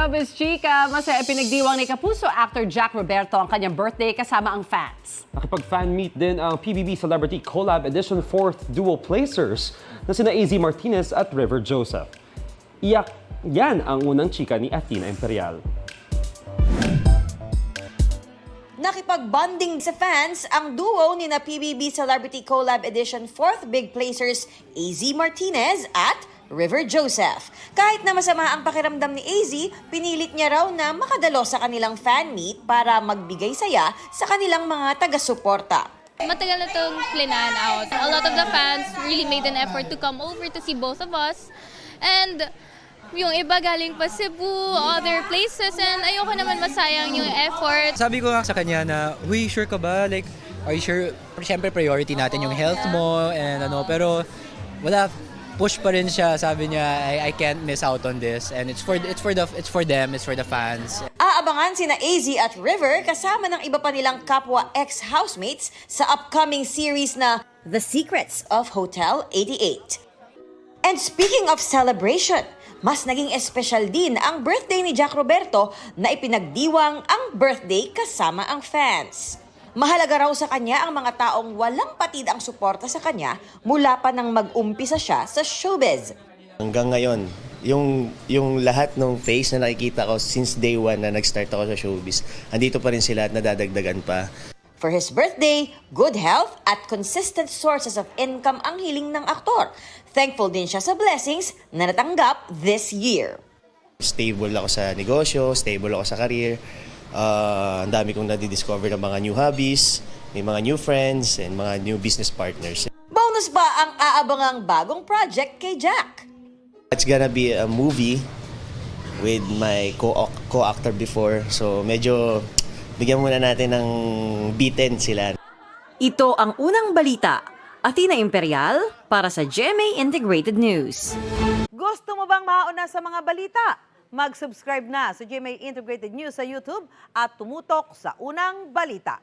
Showbiz Chika, masaya pinagdiwang ni Kapuso actor Jack Roberto ang kanyang birthday kasama ang fans. Nakipag-fan meet din ang PBB Celebrity Collab Edition 4th Dual Placers na sina AZ Martinez at River Joseph. Iyak yan ang unang chika ni Athena Imperial. Nakipag-bonding sa fans ang duo ni na PBB Celebrity Collab Edition 4th Big Placers AZ Martinez at River Joseph. Kahit na masama ang pakiramdam ni AZ, pinilit niya raw na makadalo sa kanilang fan meet para magbigay saya sa kanilang mga taga-suporta. Matagal na itong plinan out. A lot of the fans really made an effort to come over to see both of us. And yung iba galing pa Cebu, other places, and ayoko naman masayang yung effort. Sabi ko nga sa kanya na, "Uy, sure ka ba? Like, are you sure?" Siyempre priority natin yung health mo and ano, pero wala, push pa rin siya. Sabi niya, I can't miss out on this, and it's for them, it's for the fans. Aabangan sina AZ at River kasama ng iba pa nilang kapwa ex-housemates sa upcoming series na The Secrets of Hotel 88. And speaking of celebration, mas naging espesyal din ang birthday ni Jack Roberto na ipinagdiwang ang birthday kasama ang fans. Mahalaga raw sa kanya ang mga taong walang patid ang suporta sa kanya mula pa nang mag-umpisa siya sa showbiz. Hanggang ngayon, yung lahat ng face na nakikita ko since day one na nag-start ako sa showbiz, andito pa rin sila at nadadagdagan pa. For his birthday, good health at consistent sources of income ang hiling ng aktor. Thankful din siya sa blessings na natanggap this year. Stable ako sa negosyo, stable ako sa career. Ang dami kong nadidiscover ng mga new hobbies, may mga new friends, and mga new business partners. Bonus pa ang aabangang bagong project kay Jack. It's gonna be a movie with my co-actor before. So medyo bigyan muna natin ng bitin sila. Ito ang unang balita. Athena Imperial para sa GMA Integrated News. Gusto mo bang mauna sa mga balita? Mag-subscribe na sa GMA Integrated News sa YouTube at tumutok sa unang balita.